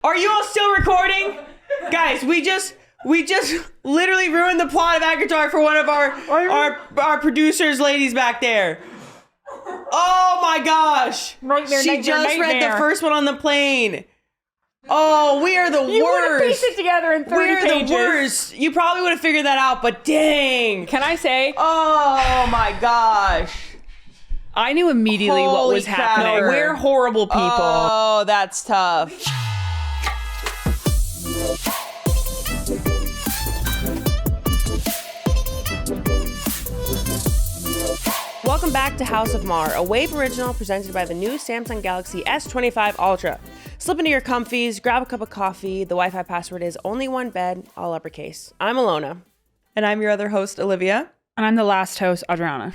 Are you all still recording? Guys, we just literally ruined the plot of Avatar for one of our producers ladies back there. Oh my gosh. She just read the first one on the plane. Oh, we are the worst. You would have pieced it together in 30 pages. We're the worst. You probably would have figured that out, but dang. Can I say? Oh my gosh. I knew immediately what was happening. We're horrible people. Oh, that's tough. Welcome back to House of Maher, a Wave original presented by the new Samsung Galaxy S25 Ultra. Slip into your comfies, grab a cup of coffee. The Wi-Fi password is only one bed, all uppercase. I'm Ilona. And I'm your other host, Olivia. And I'm the last host, Adriana.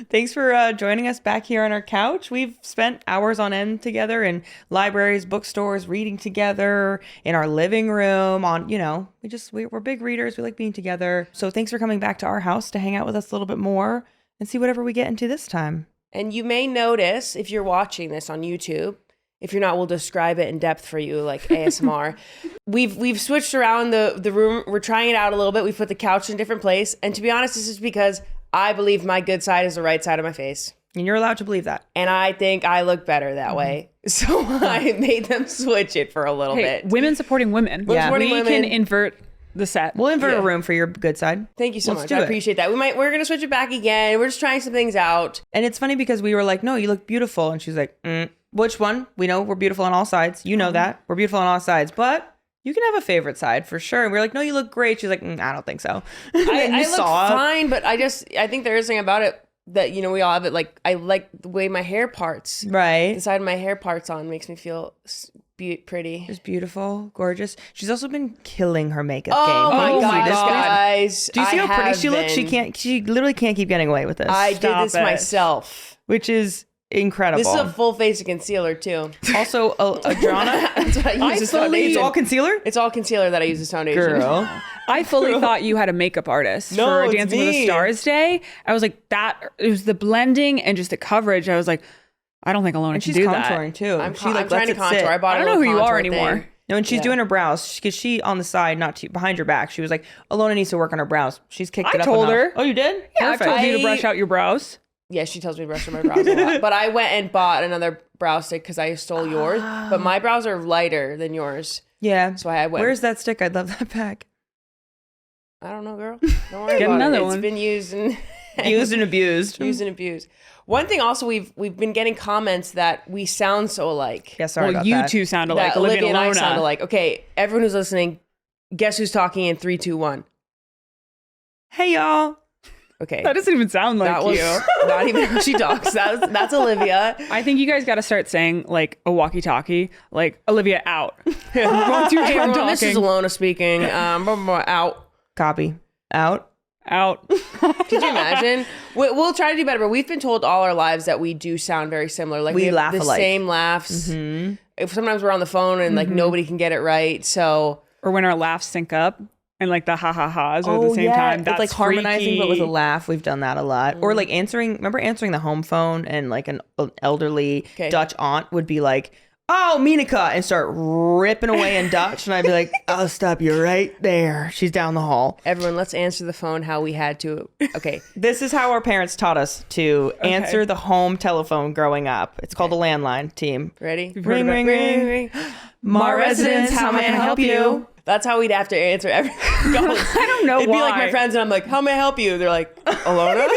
Thanks for joining us back here on our couch. We've spent hours on end together in libraries, bookstores, reading together, in our living room, we're big readers. We like being together. So thanks for coming back to our house to hang out with us a little bit more and see whatever we get into this time. And you may notice, if you're watching this on YouTube, if you're not, we'll describe it in depth for you, like ASMR. We've switched around the room. We're trying it out a little bit. We've put the couch in a different place. And to be honest, this is because I believe my good side is the right side of my face. And you're allowed to believe that. And I think I look better that way. So I made them switch it for a little bit. Women supporting women. Yeah. We can invert the set. We'll invert a room for your good side. Thank you so much. I appreciate that. We're going to switch it back again. We're just trying some things out. And it's funny because we were like, no, you look beautiful. And she's like, which one? We know we're beautiful on all sides. You know that. We're beautiful on all sides. But you can have a favorite side for sure. And we're like, no, you look great. She's like, I don't think so. I look fine, but I think there is something about it that, we all have it. Like, I like the way my hair parts. Right. The side of my hair parts on makes me feel pretty. Just beautiful, gorgeous. She's also been killing her makeup game. Oh my God, guys. Do you see how pretty she looks? She literally can't keep getting away with this. I did this myself. Which is incredible. This is a full face of concealer too. Also, Adriana, that's what I use as foundation. It's all concealer? It's all concealer that I use as foundation. Girl. I fully thought you had a makeup artist for Dancing with the Stars Day. I was like, it was the blending and just the coverage. I was like, I don't think Ilona can do that. She's contouring too. I'm trying to contour. I don't know who you are anymore. No, and she's doing her brows because she on the side, not behind your back. She was like, Ilona needs to work on her brows. She's kicked it up. I told her. Oh, you did? Yeah, Perfect. I told you to brush out your brows. Yeah, she tells me to brush out my brows a lot. But I went and bought another brow stick because I stole yours. But my brows are lighter than yours. Yeah. So I went. Where's that stick? I'd love that back. I don't know, girl. Don't worry Get about another it. one. It's been used and abused. Used and abused. One thing also, we've been getting comments that we sound so alike. Yeah, sorry about that. You two sound alike. Olivia and I Ilona. sound alike. Okay, everyone who's listening, guess who's talking in 3, 2, 1. Hey, y'all. Okay. That doesn't even sound like you. Not even how she talks. That's Olivia. I think you guys got to start saying like a walkie-talkie, like Olivia out. Once you're done talking. This is Ilona speaking. Out. Copy. Out. Could you imagine? We'll try to do better, but we've been told all our lives that we do sound very similar. Like we laugh the alike. Same laughs. Mm-hmm. If sometimes we're on the phone and like nobody can get it right. So or when our laughs sync up. And like the ha-ha-has are at the same time. That's like harmonizing, freaky. but with a laugh. We've done that a lot. Or like remember answering the home phone and like an elderly Dutch aunt would be like, oh, Minika, and start ripping away in Dutch. And I'd be like, I'll stop you right there. She's down the hall. Everyone, let's answer the phone how we had to. Okay. This is how our parents taught us to answer the home telephone growing up. It's called a landline, team. Ready? Ring, ring, ring, ring. Maher Residence, how may I help you? That's how we'd have to answer everything. I don't know It'd why. be like my friends and I'm like, how may I help you? They're like, Ilona?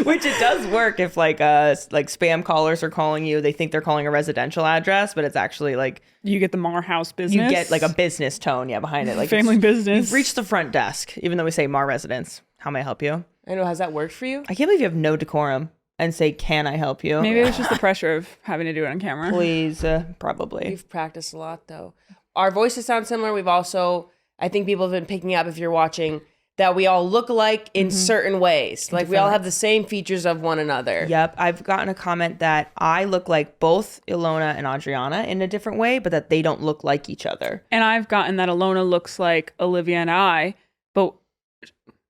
Which it does work if like spam callers are calling you. They think they're calling a residential address, but it's actually like... You get the Maher house business. You get like a business tone, behind it. Like family business. You've reached the front desk, even though we say Maher Residence. How may I help you? I know. Has that worked for you? I can't believe you have no decorum and say, can I help you? Maybe it was just the pressure of having to do it on camera. Please, probably. We've practiced a lot though. Our voices sound similar. We've also, I think people have been picking up, if you're watching, that we all look alike in certain ways. Like we all have the same features of one another. Yep. I've gotten a comment that I look like both Ilona and Adriana in a different way, but that they don't look like each other. And I've gotten that Ilona looks like Olivia and I, but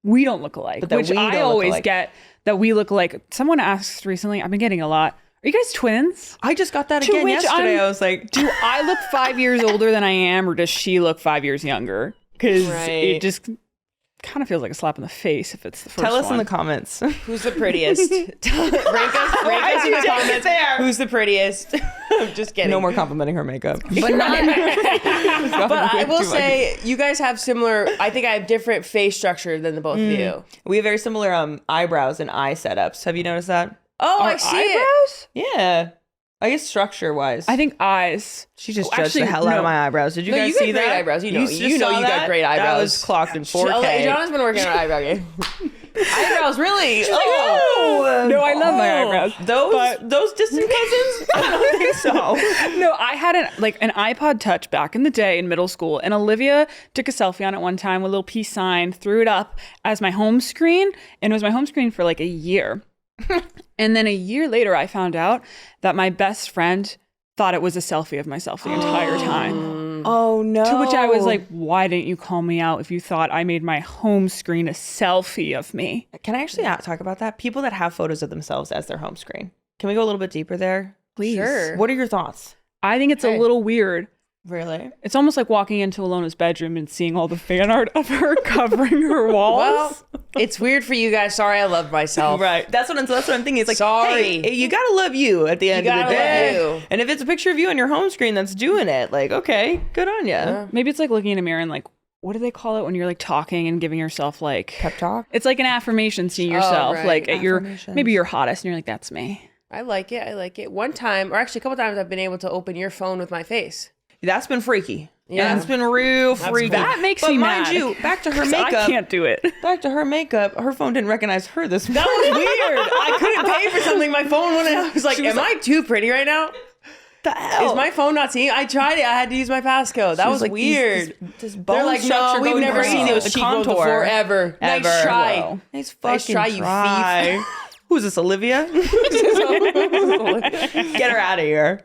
we don't look alike. Which I always get that we look alike. Someone asked recently, I've been getting a lot, Are you guys twins? I just got that To again which yesterday. I'm- I was like, Do I look 5 years older than I am, or does she look 5 years younger? Because Right. it just kind of feels like a slap in the face if it's the first tell us one. in the comments. Who's the prettiest? rank us in the comments. Who's the prettiest? I'm just kidding. No more complimenting her makeup. But I will say, you guys have similar. I think I have different face structure than the both of you. We have very similar eyebrows and eye setups. Have you noticed that? Oh, Our I see it. eyebrows? Yeah. I guess structure wise. I think eyes. She just Oh, judged actually, the hell out no. of my eyebrows. Did you No, guys you got see great that? eyebrows. You know saw you got that? great eyebrows. That was clocked in 4K. Jonah's been working on eyebrow game. Eyebrows, really? No, I love my eyebrows. Those distant cousins? I don't think so. No, I had an iPod Touch back in the day in middle school, and Olivia took a selfie on it one time with a little peace sign, threw it up as my home screen, and it was my home screen for like a year. And then a year later, I found out that my best friend thought it was a selfie of myself the entire time. Oh no. To which I was like, why didn't you call me out if you thought I made my home screen a selfie of me? Can I actually talk about that? People that have photos of themselves as their home screen. Can we go a little bit deeper there? Please. Sure. What are your thoughts? I think it's a little weird. Really? It's almost like walking into Ilona's bedroom and seeing all the fan art of her covering her walls. Well, it's weird for you guys. Sorry, I love myself. Right. That's what I'm thinking. It's like, Sorry. hey, you gotta love you at the end of the gotta day. love you. And if it's a picture of you on your home screen that's doing it, like, okay, good on you. Maybe it's like looking in a mirror and like, what do they call it when you're like talking and giving yourself like Pep talk? It's like an affirmation seeing yourself right. like at your Affirmations. maybe your hottest and you're like, that's me. I like it. One time, or actually a couple times, I've been able to open your phone with my face. That's been freaky. Yeah. That's been real freaky. That makes but me mind mad. you, back to her 'Cause makeup. I can't do it. Back to her makeup. Her phone didn't recognize her this morning. That was weird. I couldn't pay for something. My phone wouldn't. I was like, am I too pretty right now? The hell? Is my phone not seeing? I tried it. I had to use my passcode. That was like, weird. This bone They're like, no, structure we've going never crazy seen with those the cheekbones contour. before ever. Nice try. Wow. Nice fucking try, you thief. Who's this, Olivia? Get her out of here.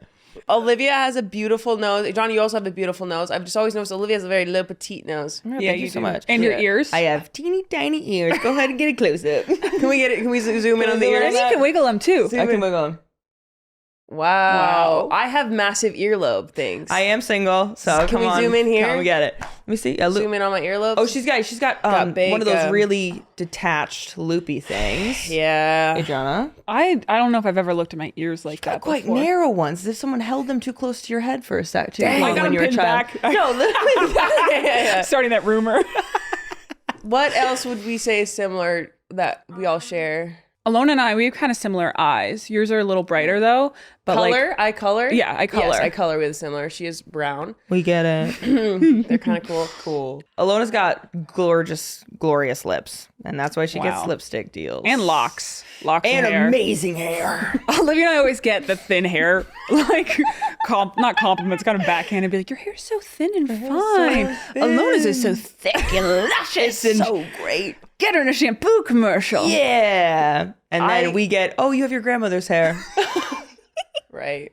Olivia has a beautiful nose. John, you also have a beautiful nose. I've just always noticed Olivia has a very little petite nose. Yeah, Thank you so do. much. And your ears. I have teeny tiny ears. Go ahead and get a close up. Can we get it? Can we zoom in on the zoom in ears? And you can wiggle them too. I can wiggle them. Wow. I have massive earlobe things. I am single, so Can come we on. zoom in here? Come on, we get it. Let me see. zoom in on my earlobes. Oh, she's got big, one of those really detached loopy things. yeah. Adriana. I don't know if I've ever looked at my ears like that Quite before. narrow ones, as if someone held them too close to your head for a sec too. Dang. Like I got when them you were a pinned child. back. No, literally. Starting that rumor. What else would we say is similar that we all share? Ilona and I, we have kind of similar eyes. Yours are a little brighter though. But Color? I color? Yeah, I color. Yes, I color with similar. She is brown. We get it. They're kind of cool. Cool. Alona's got glorious lips, and that's why she gets Wow. lipstick deals And locks. Locks and and hair. amazing hair. Olivia and I always get the thin hair, like not compliments, kind of backhanded. Be like, your hair's so thin and fine. Ilona's is so thick and luscious and So great. get her in a shampoo commercial. Yeah. And then we get, oh, you have your grandmother's hair. Right.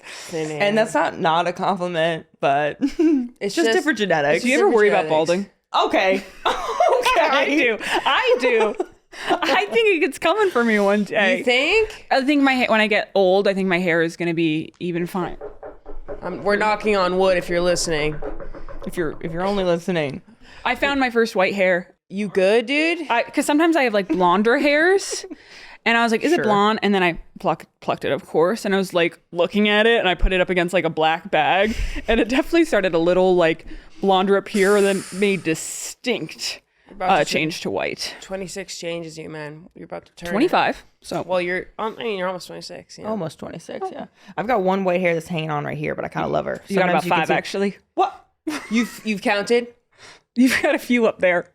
Thin hair. And that's not a compliment, but it's just different genetics. Do you ever worry about genetics. balding? Okay. Okay. I do. I think it's coming for me one day. You think? I think when I get old, I think my hair is going to be even fine. We're knocking on wood if you're listening. If you're only listening. I found my first white hair. You good, dude? Because sometimes I have like blonder hairs. And I was like, is it blonde? And then I plucked it, of course. And I was like looking at it and I put it up against like a black bag. And it definitely started a little like blonder up here, then made distinct change to white. 26 changes you, man. You're about to turn 25. So Well, you're almost 26. Yeah. Almost 26, yeah. I've got one white hair that's hanging on right here, but I kind of love her. you got about Sometimes can 5 see- actually. What? You've counted? You've got a few up there.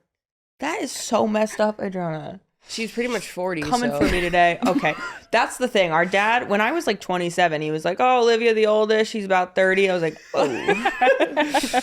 That is so messed up, Adriana. She's pretty much 40. Coming so. for me today. Okay. That's the thing. Our dad, when I was like 27, he was like, oh, Olivia, the oldest, she's about 30. I was like, whoa.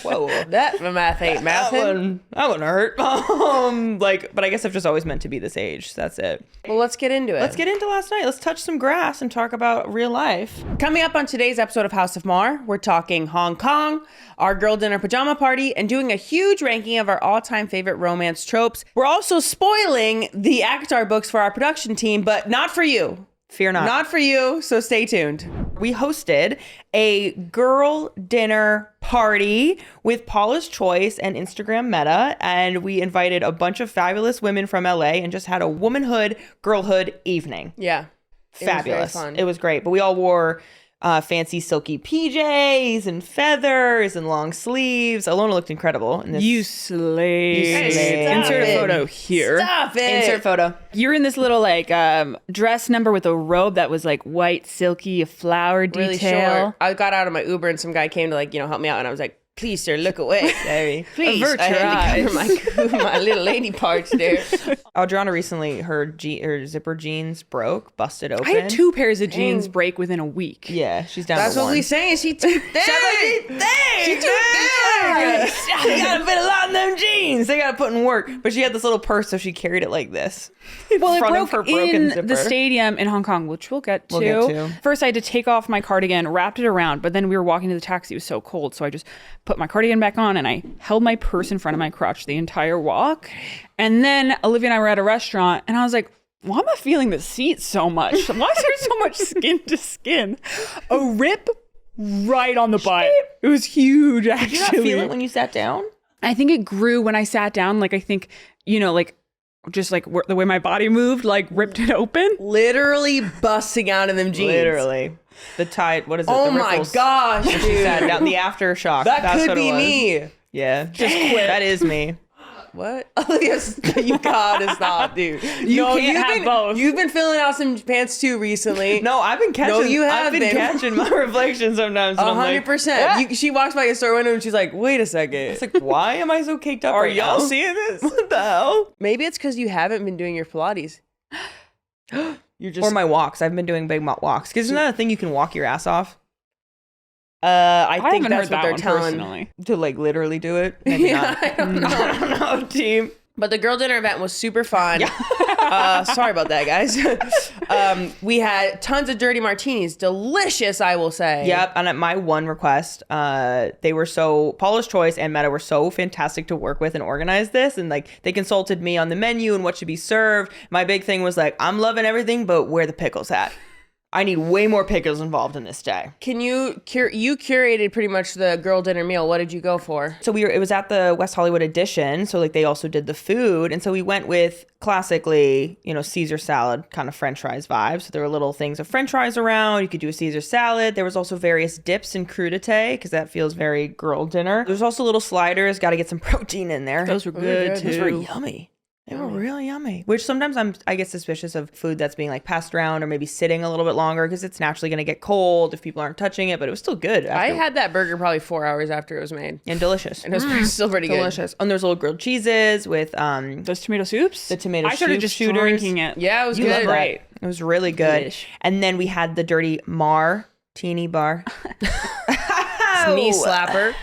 Whoa. That math ain't That mathin'. wouldn't hurt. But I guess I've just always meant to be this age. So that's it. Well, let's get into it. Let's get into last night. Let's touch some grass and talk about real life. Coming up on today's episode of House of Maher, we're talking Hong Kong, our girl dinner pajama party, and doing a huge ranking of our all-time favorite romance tropes. We're also spoiling the ACOTAR books for our production team, but not for you. Fear not. Not for you, so stay tuned. We hosted a girl dinner party with Paula's Choice and Instagram Meta, and we invited a bunch of fabulous women from LA and just had a womanhood, girlhood evening. Yeah. Fabulous. It was very fun. It was great. But we all wore fancy silky PJs and feathers and long sleeves. Ilona looked incredible in this. You slayed. You slayed. Insert Stop a it. photo here. Stop it. Insert photo. You're in this little like dress number with a robe that was like white, silky, a flower Really detail. short. I got out of my Uber and some guy came to like, help me out. And I was like, please, sir, look away. Sorry. Please. Avert I your had to cover my little lady parts there. Adriana recently, her zipper jeans broke, busted open. I had 2 pairs of jeans break within a week. Yeah, she's down That's to what one. we saying. She too thick. She too thick. They gotta fit a lot in them jeans. They gotta put in work. But she had this little purse, so she carried it like this. Well, it front of broke her broken in zipper. the stadium in Hong Kong, which we'll get to. We'll get to. First, I had to take off my cardigan, wrapped it around, but then we were walking to the taxi. It was so cold, so I just put my cardigan back on and I held my purse in front of my crotch the entire walk. And then Olivia and I were at a restaurant, and I was like, why am I feeling the seat so much? Why is there so much skin to skin? A rip right on the butt. It was huge, actually. Did you not feel it when you sat down? I think it grew when I sat down. Like, I think, like just like the way my body moved, like ripped it open. Literally busting out of them jeans. Literally. The tide, what is it? Oh the my ripples. gosh, She sat dude. down. The aftershock. That That's could what it be was. me. Yeah. Just quit. That is me. What? Olivia's, you gotta stop, dude. No, you can't have both. You've been filling out some pants too recently. No, I've been catching. No, you I've have been been. catching my reflection sometimes. and I'm like, 100%. She walks by your store window and she's like, wait a second. It's like, why am I so caked up? Are right y'all now? seeing this? What the hell? Maybe it's because you haven't been doing your Pilates. You're just. Or my walks. I've been doing big walks. Because isn't that a thing you can walk your ass off? I think haven't that's heard what that they're one telling. personally. To like literally do it? Maybe Yeah, not. I don't know. I don't know, team. But the girl dinner event was super fun. Sorry about that, guys. We had tons of dirty martinis. Delicious, I will say. Yep. And at my one request, they were Paula's Choice and Meta were so fantastic to work with and organize this. And like they consulted me on the menu and what should be served. My big thing was like, I'm loving everything, but where the pickles at? I need way more pickles involved in this day. Can you curated pretty much the girl dinner meal. What did you go for? So it was at the West Hollywood edition. So like they also did the food. And so we went with classically, Caesar salad kind of French fries vibes. So there were little things of French fries around. You could do a Caesar salad. There was also various dips and crudité because that feels very girl dinner. There's also little sliders. Got to get some protein in there. Those were good, too. Those were yummy. They were really yummy. Which sometimes I get suspicious of food that's being like passed around or maybe sitting a little bit longer because it's naturally going to get cold if people aren't touching it. But it was still good. I had that burger probably 4 hours after it was made. and delicious. And it was still pretty good. Delicious. And there's little grilled cheeses with Those tomato soups? the tomato I started soup just shooters. drinking it. Yeah, it was You good. love that. Right. It was really good. Delish. And then we had the dirty Maher teeny bar. Knee slapper.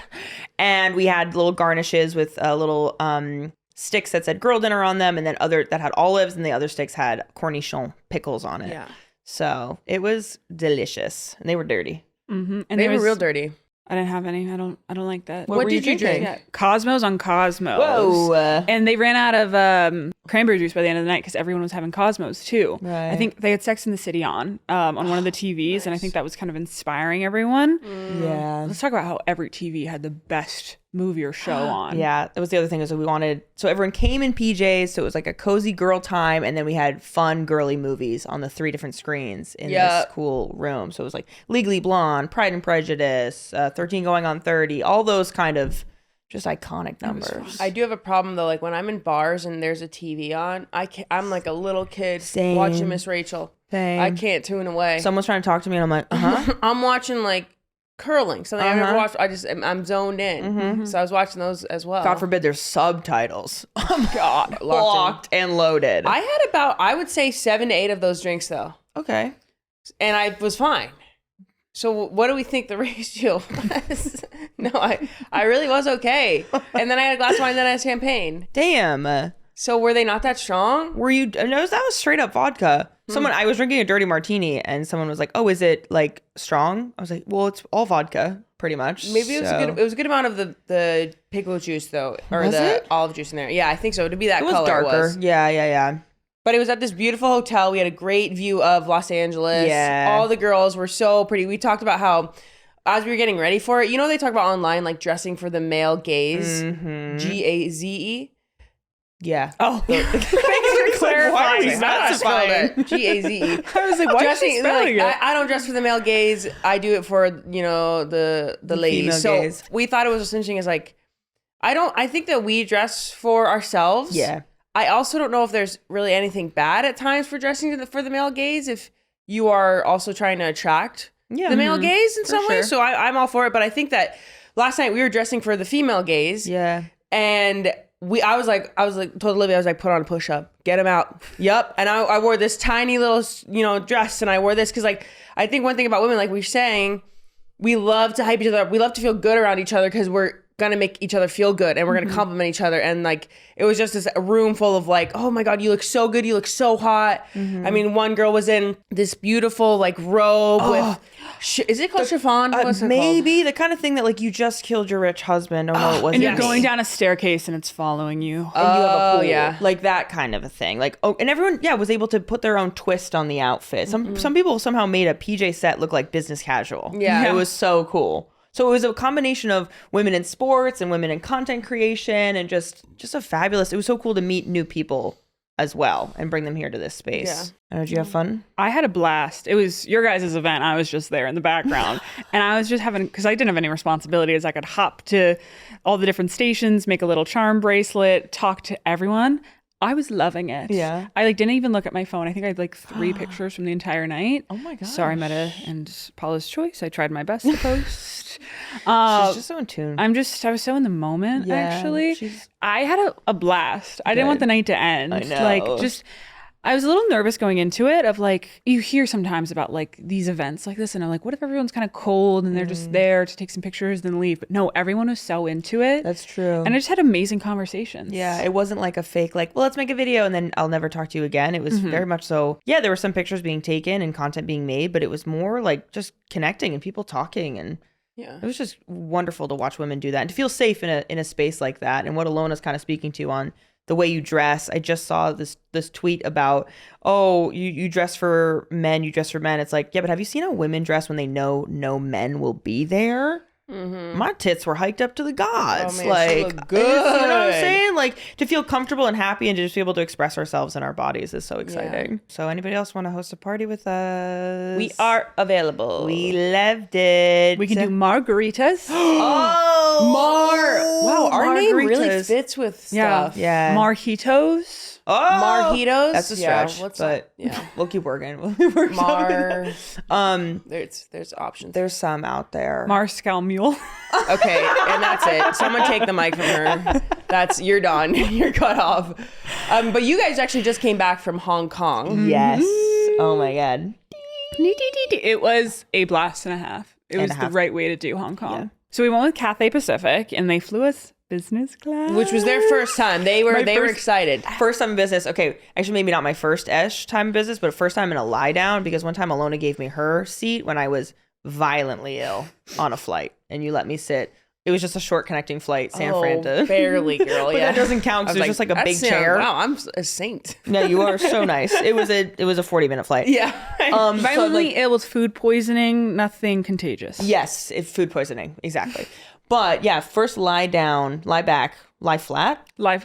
And we had little garnishes with little sticks that said girl dinner on them, and then other that had olives, and the other sticks had cornichon pickles on it. Yeah. So it was delicious, and they were dirty. Mm-hmm. And They there were was- real dirty. I didn't have any. I don't like that. What were you did you drinking? drink? Cosmos on Cosmos. Whoa. And they ran out of cranberry juice by the end of the night because everyone was having Cosmos too. Right. I think they had Sex in the City on one of the TVs, and I think that was kind of inspiring everyone. Yeah. Let's talk about how every TV had the best movie or show on. Yeah, that was the other thing is that we wanted, so everyone came in PJs, so it was like a cozy girl time, and then we had fun girly movies on the 3 different screens in this cool room. So it was like Legally Blonde, Pride and Prejudice, 13 Going on 30, all those kind of just iconic numbers. I do have a problem though. Like when I'm in bars and there's a TV on, I'm like a little kid Same. watching Miss Rachel. Same. I can't tune away. Someone's trying to talk to me, and I'm like, I'm watching like curling, something I've never Uh-huh. watched. I'm zoned in. So I was watching those as well. God forbid there's subtitles. Oh God, in. locked and loaded. I had about, I would say 7 to 8 of those drinks though, Okay. and I was fine. So what do we think the ratio was? No, I really was okay. And then I had a glass of wine, then I had champagne. Damn. So were they not that strong? Were you? No, that was straight up vodka. I was drinking a dirty martini, and someone was like, "Oh, is it like strong?" I was like, "Well, it's all vodka, pretty much." Maybe it was a good amount of the pickle juice though, or Was the it? olive juice in there. Yeah, I think so. To be that It was color, darker. it was. Yeah. But it was at this beautiful hotel. We had a great view of Los Angeles. Yeah. All the girls were so pretty. We talked about how, as we were getting ready for it, they talk about online, like dressing for the male gaze. Gaze. Yeah. Oh, thanks for clarifying. Specifying. Gaze. I was like, why is she spelling it? I don't dress for the male gaze. I do it for the ladies. So gaze. we thought it was as interesting as like, I think that we dress for ourselves. Yeah. I also don't know if there's really anything bad at times for dressing for the male gaze if you are also trying to attract the male gaze in some way. So I'm all for it. But I think that last night we were dressing for the female gaze. Yeah. And I was like, told Olivia, I was like, put on a push-up, get him out. Yup. And I wore this tiny little, dress, and I wore this because like, I think one thing about women, like we were saying, we love to hype each other up. We love to feel good around each other because we're gonna make each other feel good and we're gonna compliment each other. And like, it was just this room full of like, oh my God, you look so good, you look so hot. I mean, one girl was in this beautiful like robe with is it called chiffon? What's it maybe the kind of thing that like you just killed your rich husband. Oh no, it wasn't. And you're me. going down a staircase and it's following you. And you have a pool. Yeah. Like that kind of a thing. Like, and everyone, was able to put their own twist on the outfit. Some people somehow made a PJ set look like business casual. Yeah. It was so cool. So it was a combination of women in sports and women in content creation and just a fabulous, it was so cool to meet new people as well and bring them here to this space. Yeah. Did you have fun? I had a blast. It was your guys' event. I was just there in the background. And I was just because I didn't have any responsibilities. I could hop to all the different stations, make a little charm bracelet, talk to everyone. I was loving it. Yeah. I didn't even look at my phone. I think I had 3 pictures from the entire night. Oh my gosh. Sorry, Meta and Paula's choice. I tried my best to post. She's just so in tune. I was so in the moment, actually. she's- I had a blast. I didn't want the night to end. I know. I was a little nervous going into it of you hear sometimes about these events like this and I'm like, what if everyone's kind of cold and they're just there to take some pictures then leave? But no, everyone was so into it. That's true. And I just had amazing conversations. Yeah, it wasn't like a fake, well, let's make a video and then I'll never talk to you again. It was very much so, there were some pictures being taken and content being made, but it was more like just connecting and people talking. And it was just wonderful to watch women do that and to feel safe in a space like that. And what Ilona's kind of speaking to on the way you dress. I just saw this tweet about, you dress for men, you dress for men. It's like, yeah, but have you seen how women dress when they know no men will be there? My tits were hiked up to the gods. Oh, man, she looked good. You know what I'm saying? Like to feel comfortable and happy and to just be able to express ourselves in our bodies is so exciting. Yeah. So anybody else want to host a party with us? We are available. We loved it. We can do margaritas. Wow, our name really margaritas. fits with stuff. Yeah. Marjitos. Marjitos. That's a stretch, but we'll keep working. We'll work There's options. There's some out there. Moscow Mule. Okay, and that's it. Someone take the mic from her. You're done. You're cut off. But you guys actually just came back from Hong Kong. Yes. Oh my God. It was a blast and a half. It was the right way to do Hong Kong. Yeah. So we went with Cathay Pacific and they flew us business class, which was their first time. They were excited. First time in business. Okay, actually maybe not my first-ish time in business, but first time in a lie down because one time Ilona gave me her seat when I was violently ill on a flight and you let me sit. It was just a short connecting flight, San Fran to barely, girl. But that doesn't count because it was just like a big chair. Wow, I'm a saint. No, you are so nice. It was a 40-minute flight. Yeah. Violently ill with food poisoning, nothing contagious. Yes, it's food poisoning. Exactly. But yeah, first lie down, lie back, lie flat. Lie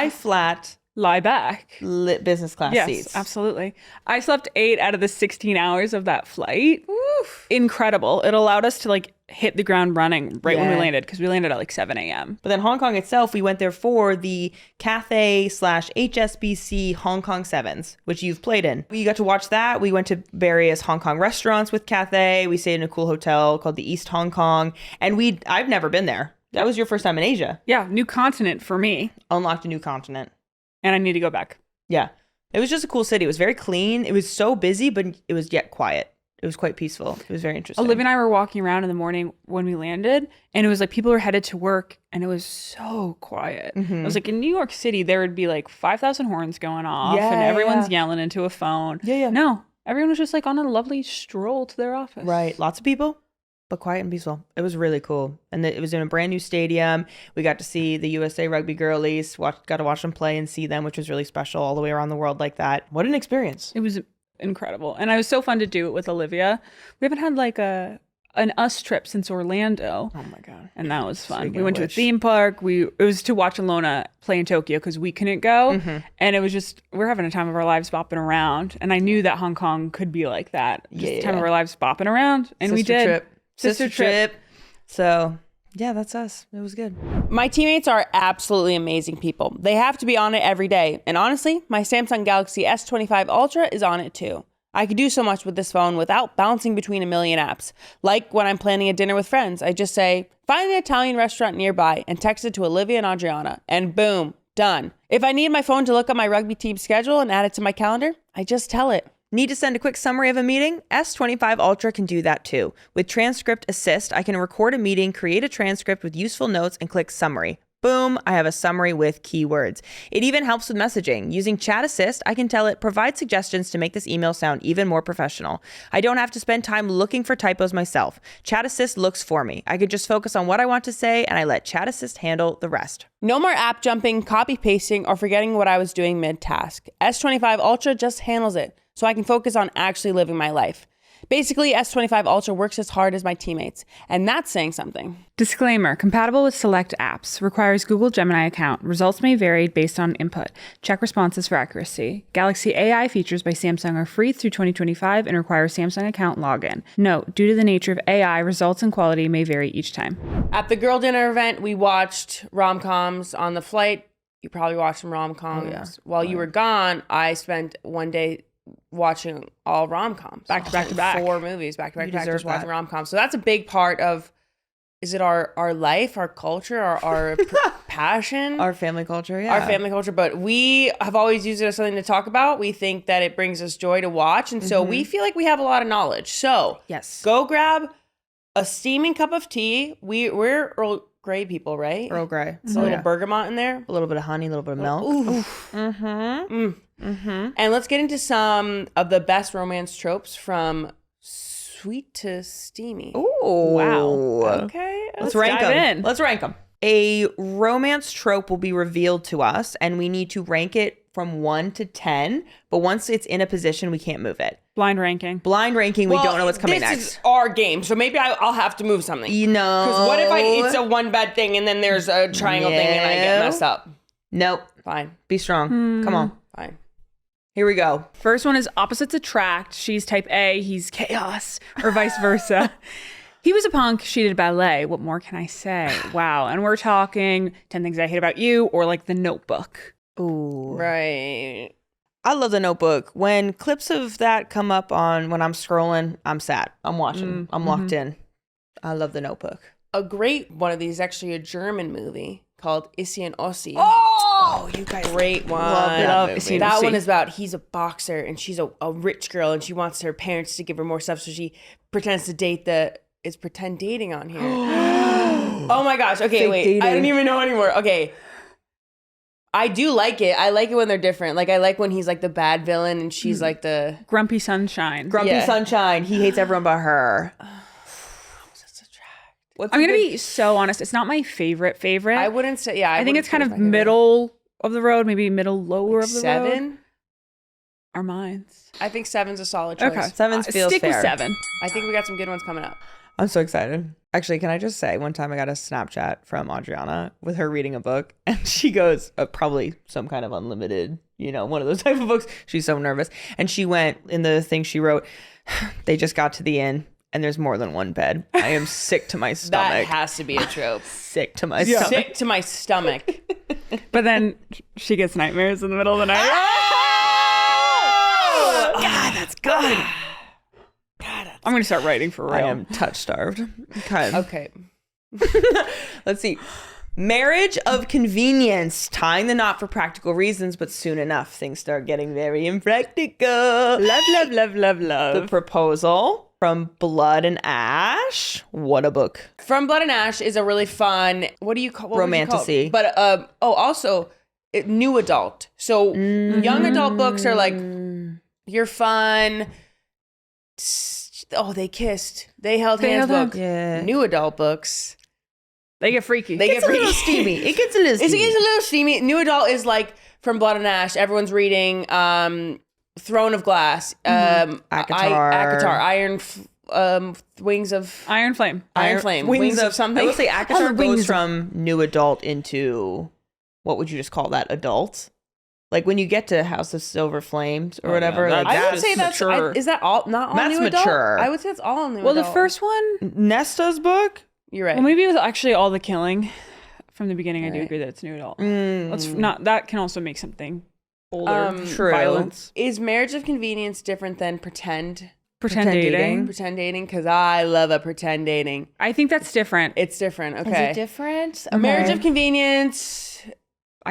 flat. Lie back. Business class seats. Yes, absolutely. I slept 8 out of the 16 hours of that flight. Oof. Incredible. It allowed us to hit the ground running when we landed because we landed at 7 a.m. But then Hong Kong itself, we went there for the Cathay/HSBC Hong Kong Sevens, which you've played in. We got to watch that. We went to various Hong Kong restaurants with Cathay. We stayed in a cool hotel called the East Hong Kong. And I've never been there. That was your first time in Asia. Yeah, new continent for me. Unlocked a new continent. And I need to go back. Yeah. It was just a cool city. It was very clean. It was so busy, but it was yet quiet. It was quite peaceful. It was very interesting. Olivia and I were walking around in the morning when we landed, and it was people were headed to work, and it was so quiet. It was in New York City, there would be 5,000 horns going off, and everyone's yelling into a phone. Yeah. No, everyone was just on a lovely stroll to their office. Right. Lots of people. but quiet and peaceful. It was really cool. And it was in a brand new stadium. We got to see the USA rugby girlies, got to watch them play and see them, which was really special all the way around the world like that. What an experience. It was incredible. And it was so fun to do it with Olivia. We haven't had like an us trip since Orlando. Oh my God. And that was fun. Speaking We of went to a which. theme park. It was to watch Ilona play in Tokyo because we couldn't go. And it was just, we're having a time of our lives bopping around. And I knew that Hong Kong could be like that. Just a time of our lives bopping around. And we did. Sister trip. So yeah, that's us. It was good. My teammates are absolutely amazing people. They have to be on it every day. And honestly, my Samsung Galaxy S25 Ultra is on it too. I could do so much with this phone without bouncing between a million apps. Like when I'm planning a dinner with friends, I just say, find an Italian restaurant nearby and text it to Olivia and Adriana, and boom, done. If I need my phone to look up my rugby team schedule and add it to my calendar, I just tell it. Need to send a quick summary of a meeting? S25 Ultra can do that too. With Transcript Assist, I can record a meeting, create a transcript with useful notes, and click Summary. Boom, I have a summary with keywords. It even helps with messaging. Using Chat Assist, I can tell it, provide suggestions to make this email sound even more professional. I don't have to spend time looking for typos myself. Chat Assist looks for me. I could just focus on what I want to say, and I let Chat Assist handle the rest. No more app jumping, copy pasting, or forgetting what I was doing mid-task. S25 Ultra just handles it, so I can focus on actually living my life. Basically, S25 Ultra works as hard as my teammates, and that's saying something. Disclaimer, compatible with select apps, requires Google Gemini account. Results may vary based on input. Check responses for accuracy. Galaxy AI features by Samsung are free through 2025 and require Samsung account login. Note, due to the nature of AI, results and quality may vary each time. At the girl dinner event, we watched rom-coms on the flight. You probably watched some rom-coms. While you were gone, I spent one day watching all rom-coms. Back to back to back. 4 movies back to back to back, deserve just watching that. rom-coms. So that's a big part of, is it our life, our culture, our passion? Our family culture, yeah. Our family culture, but we have always used it as something to talk about. We think that it brings us joy to watch, and so we feel like we have a lot of knowledge. So Yes. go grab a steaming cup of tea. We're Earl Grey people, right? Earl Grey. It's a little bergamot in there. A little bit of honey, a little bit of milk. Ooh. And let's get into some of the best romance tropes from sweet to steamy. Ooh. Wow. Okay. Let's rank dive them. in. Let's rank them. A romance trope will be revealed to us, and we need to rank it from 1 to 10. But once it's in a position, we can't move it. Blind ranking. Blind ranking, we don't know what's coming this next. is our game, so maybe I'll have to move something. You know. Because what if it's a one bad thing and then there's a triangle thing and I get No. messed up? Nope. Fine. Be strong. Come on. Fine. Here we go. First one is opposites attract. She's type A, he's chaos, or vice versa. He was a punk, she did ballet. What more can I say? Wow. And we're talking 10 Things I Hate About You or like The Notebook. Ooh. Right. I love The Notebook. When clips of that come up on when I'm scrolling, I'm sad. I'm watching. I'm locked in. I love The Notebook. A great one of these is actually a German movie called Issy and Ossi. Oh, you guys Great one. love movie. Issy and That Ossi. one is about he's a boxer and she's a rich girl and she wants her parents to give her more stuff, so she pretends to date it's pretend dating on here. Oh my gosh. Okay, Fake wait. dating. I don't even know anymore. Okay. I do like it. I like it when they're different. Like I like when he's like the bad villain and she's like the Grumpy Sunshine. Grumpy Yeah. Sunshine. He hates everyone but her. What's I'm a going to good- be so honest. It's not my favorite. I wouldn't say I think it's kind of middle of the road, maybe middle lower of the road. 7. Our minds. I think 7's a solid choice. Okay. 7 feels Stick fair. with 7. I think we got some good ones coming up. I'm so excited. Actually, can I just say, one time I got a Snapchat from Adriana with her reading a book, and she goes, probably some kind of unlimited, one of those type of books. She's so nervous. And she went, in the thing she wrote, they just got to the inn, and there's more than one bed. I am sick to my That stomach. has to be a trope. Sick to my stomach. Sick to my stomach. But then she gets nightmares in the middle of the night. Oh! God, that's good. I'm going to start writing for real. I am touch starved. Okay. Okay. Let's see. Marriage of convenience, tying the knot for practical reasons, but soon enough, things start getting very impractical. Love, love, love, love, love. The Proposal from Blood and Ash. What a book. From Blood and Ash is a really fun, what do you call what would you call Romantasy. it? But also new adult. So young adult books are like you're fun. they kissed. They held hands book. Yeah. New adult books. They get freaky. They get a little steamy. It gets a little steamy. It gets a little steamy. New adult is like from Blood and Ash. Everyone's reading Throne of Glass. ACOTAR. Wings of Iron Flame. Iron Flame. Wings of something. I will say ACOTAR goes from new adult into, what would you just call that? Adult? Like when you get to House of Silver Flames or whatever. yeah, like I would say mature. is that all? Not all That's new adult? mature. I would say it's all new Well, adult. the first one, Nesta's book? You're right. well, maybe it was actually all the killing from the beginning. I do Right. agree that it's new adult. Let's not. That can also make something older. True. Violence. Is Marriage of Convenience different than pretend Pretend dating. dating? Because I love a pretend dating. I think that's different. It's different. Okay. different? A Marriage of Convenience.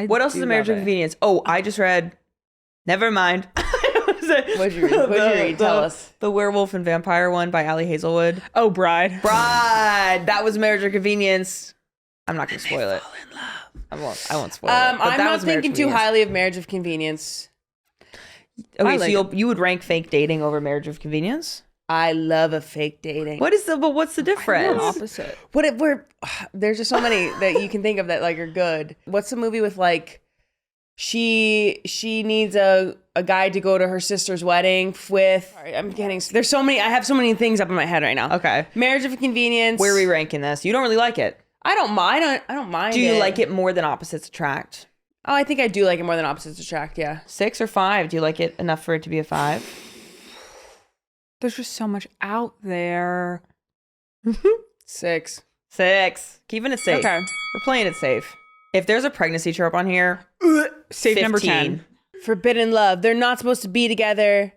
What else is a Marriage of Convenience? Oh, I just read. Never mind. What'd you read? Tell us. The Werewolf and Vampire one by Ali Hazelwood. Oh, Bride. Bride. That was Marriage of Convenience. I'm not gonna spoil it. I won't spoil it. But I'm that not was Marriage thinking of too Convenience. highly of Marriage of Convenience. Okay, I so like you would rank fake dating over Marriage of Convenience? I love a fake dating. What's the difference? Opposite. There's just so many that you can think of that like are good. What's the movie with like she needs a guy to go to her sister's wedding with. Sorry, there's so many. I have so many things up in my head right now. Okay. Marriage of Convenience. Where are we ranking this? You don't really like it. I don't mind. I don't mind. Do you like it more than Opposites Attract? Oh, I think I do like it more than Opposites Attract. Yeah. 6 or 5? Do you like it enough for it to be a 5? There's just so much out there. 6. 6. Keeping it safe. Okay. We're playing it safe. If there's a pregnancy trope on here, Safe 15. number 10. Forbidden Love. They're not supposed to be together.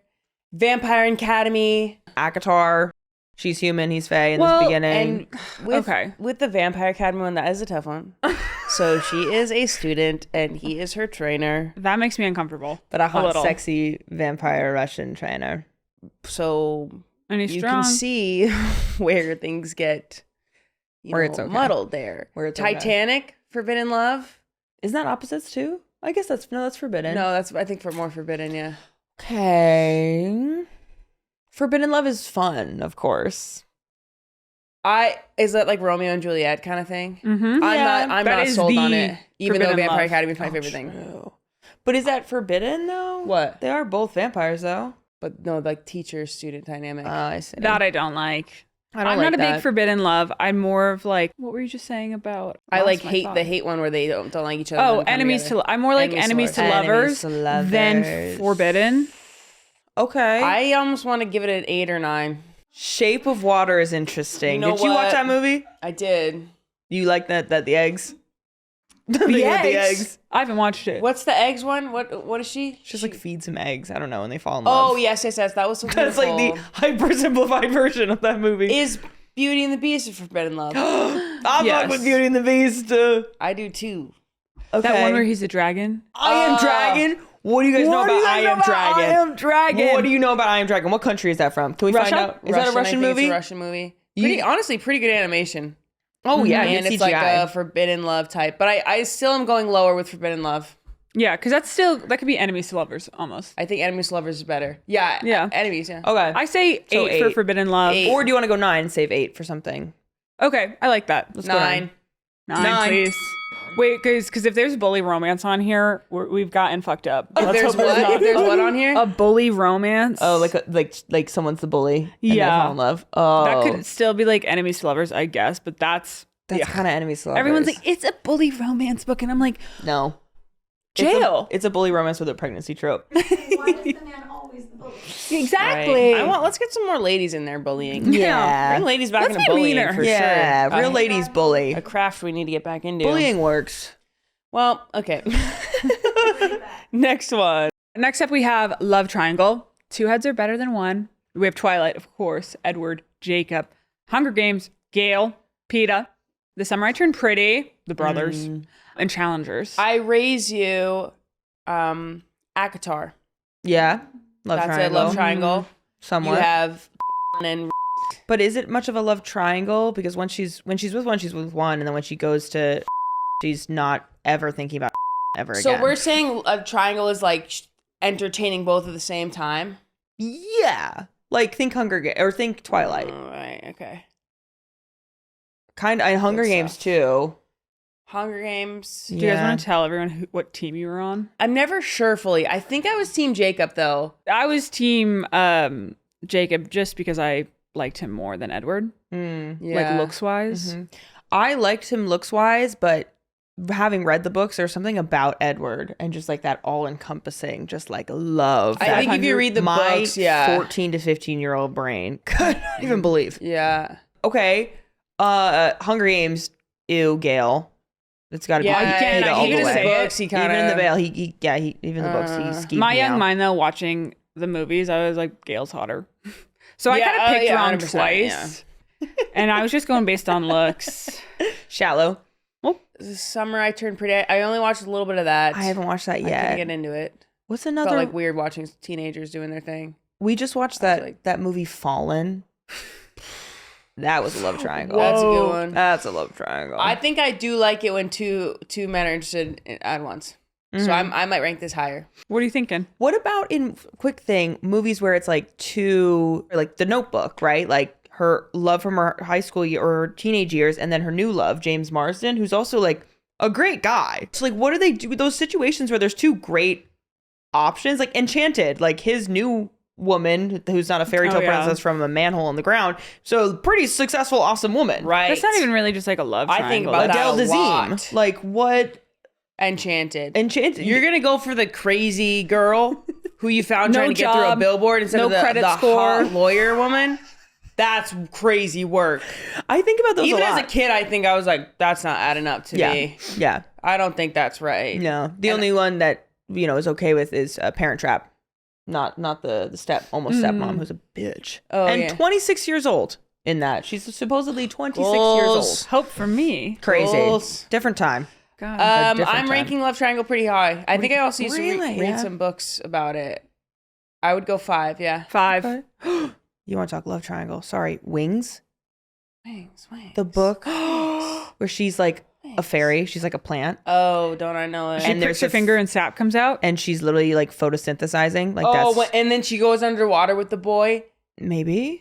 Vampire Academy. ACOTAR. She's human, he's fae in the beginning. And with the Vampire Academy one, that is a tough one. So she is a student and he is her trainer. That makes me uncomfortable. But a hot, little. sexy vampire Russian trainer. So And he's you strong. can see where things get It's okay. muddled there. Where it's okay. Titanic, Forbidden Love. Isn't that opposites too? I guess that's forbidden. No, that's I think for more Forbidden, yeah. Okay. Forbidden Love is fun, of course. Is that like Romeo and Juliet kind of thing? Mm-hmm. I'm that not is sold on the it. Even though Forbidden Vampire Love. Academy is my favorite thing. True. But is that forbidden though? What? They are both vampires though. But no, like teacher-student dynamic. I see. That I don't like. I don't I'm like not a that. big Forbidden Love. I'm more of like, what were you just saying about? I lost like my hate thought. the hate one where they don't like each other. Oh, and come enemies together. to. I'm more like enemies to lovers than Forbidden. Okay. I almost want to give it an 8 or 9. Shape of Water is interesting. You know Did you watch what? that movie? I did. You like that the eggs? The eggs? I haven't watched it. What's the eggs one? What is she? Just like feeds him eggs. I don't know, and they fall in love. Oh yes. That was so That's beautiful. like the hyper simplified version of that movie. Is Beauty and the Beast a Forbidden Love? I'm Yes. fuck with Beauty and the Beast. I do too. Okay. That one where he's a dragon. I Am Dragon. What do you guys know about I Am Dragon? I Am Dragon. What do you know about I Am Dragon? What country is that from? Can we Russia? find out? Is that a Russian I think movie? It's a Russian movie. Honestly, pretty good animation. Oh yeah, And good it's CGI. like a Forbidden Love type. But I still am going lower with Forbidden Love. Yeah, because that could be enemies to lovers almost. I think Enemies to Lovers is better. Yeah. Yeah. Enemies, yeah. Okay. I say So 8 for 8. Forbidden Love. 8. Or do you want to go 9 and save 8 for something? Okay, I like that. Let's go 9. 9, please. Wait, because if there's bully romance on here, we've gotten fucked up. If there's what? If there's what on here? A bully romance. Oh, like someone's the bully. And they Yeah. fall in love. Oh, That could still be like enemies to lovers, I guess, but that's kind of enemies to lovers. everyone's like, it's a bully romance book, and I'm like, no. jail. It's a bully romance with a pregnancy trope. Why is the man always the bully? exactly. Let's get some more ladies in there bullying. Yeah. Bring ladies back Let's into be bullying meaner. for Yeah, sure. real ladies bully. A craft we need to get back into. Bullying works. Well, okay. Next one. Next up, we have Love Triangle. 2 heads are better than 1. We have Twilight, of course, Edward, Jacob, Hunger Games, Gale, Peeta, The Summer I Turned Pretty, The Brothers, and Challengers. I raise you, ACOTAR. Yeah. Love That's triangle. a love triangle. Somewhat. You have and But is it much of a love triangle? Because when she's with one, she's with one, and then when she goes to, she's not ever thinking about ever again. so we're saying a triangle is like entertaining both at the same time. Yeah. Like think or think Twilight. All right. Okay. Hunger Good Games stuff. too. Hunger Games. Do you guys want to tell everyone what team you were on? I'm never sure fully. I think I was Team Jacob though. I was team Jacob just because I liked him more than Edward. Yeah. Like looks wise. I liked him looks wise, but having read the books, there's something about Edward and just like that all encompassing, just like love. I think if you read the my books, yeah. 14 to 15-year-old brain could not even believe. Yeah. Okay. Hunger Games, ew, Gale. It's got to Yeah, be again, Peeta I all hate the to way. say books, he Even kinda, in the Vale, even in the books, he skeeved My me young out. mind though, watching the movies, I was like, Gale's hotter. So I Yeah, kind of picked yeah, wrong 100%, twice. And I was just going based on looks. Shallow. This summer I turned pretty. I only watched a little bit of that. I haven't watched that I couldn't yet. get into it. What's Felt another? like weird watching teenagers doing their thing. We just watched I was that like- that movie Fallen. That was a love triangle. That's a good one. That's a love triangle. I think I do like it when two men are interested at once. So I might rank this higher. What are you thinking? What about in quick thing movies where it's like two, like The Notebook, right? Like her love from her high school year or her teenage years, and then her new love, James Marsden, who's also like a great guy. So like, what do they do with those situations where there's two great options? Like Enchanted, like his new woman who's not a fairy tale Oh, yeah. princess from a manhole in the ground. So pretty successful, awesome woman. Right. That's not even really just like a love I triangle. think about Adele that a lot. Dazeem. Like what? Enchanted. Enchanted. You're gonna go for the crazy girl who you found No trying to get through a job, billboard instead no of the credit hot score. lawyer woman. That's crazy work. I think about those Even a as lot. a kid, I think I was like, that's not adding up to Yeah. me. Yeah. I don't think that's right. No. The only one that, is okay with is Parent Trap. Not the almost stepmom who's a bitch. Oh, and yeah. 26 years old in that. She's supposedly 26 years Goals. old. Hope for me. Crazy. Goals. Different time. God. different I'm time. ranking Love Triangle pretty high. I think I also used to Really? read Yeah. some books about it. I would go 5, yeah. 5. Okay. You want to talk love triangle? Sorry. Wings? Wings. The book where she's like a fairy. She's like a plant. Oh, don't I know it? She And pricks there's her a finger and sap comes out. And she's literally like photosynthesizing. Like oh, that's and then she goes underwater with the boy, maybe.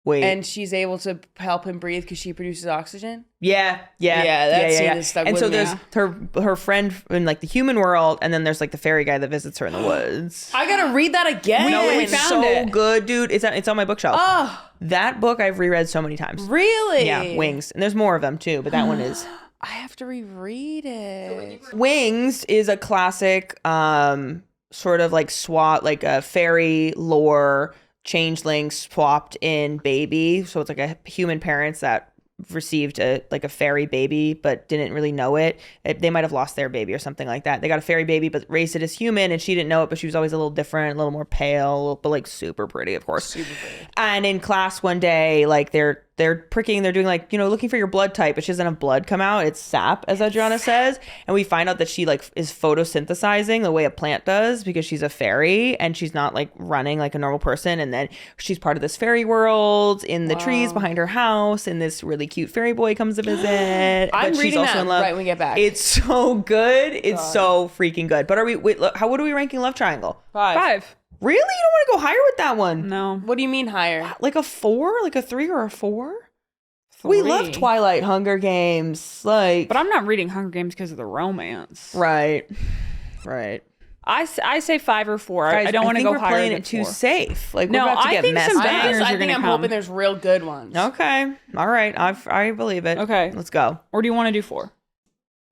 Wait. and she's able to help him breathe because she produces oxygen. Yeah. Yeah, that scene is stuck And with so me. there's her friend in like the human world, and then there's like the fairy guy that visits her in the woods. I gotta read that again. No, we it's found so it. good, dude. It's on my bookshelf. Oh, That book I've reread so many times. really? Yeah, Wings, and there's more of them too, but that one is I have to reread it. Wings is a classic, sort of like like a fairy lore changeling swapped in baby. So it's like a human parents that received a fairy baby but didn't really know it. They might have lost their baby or something like that. They got a fairy baby but raised it as human, and she didn't know it, but she was always a little different, a little more pale, but like super pretty, of course. Super pretty. And in class one day, like they're pricking, they're doing like, looking for your blood type, but she doesn't have blood come out. It's sap, as Adriana says. And we find out that she like is photosynthesizing the way a plant does because she's a fairy and she's not like running like a normal person. And then she's part of this fairy world in the trees behind her house, and this really cute fairy boy comes to visit. I'm but she's reading also that in love. right when we get back. It's so good. It's so freaking good. But what are we ranking Love Triangle? 5. Really? You don't want to go higher with that one? No. What do you mean higher? Like a 4? Like a 3 or a 4? We love 3. Twilight, Hunger Games, like. But I'm not reading Hunger Games because of the romance. Right. I say 5 or 4. Guys, I don't want to think go we're higher playing than it too 4. safe. Like No, we're about to I get think messed some up. bangers are I gonna think I'm come. hoping there's real good ones. Okay. All right. I believe it. Okay. Let's go. Or do you want to do 4?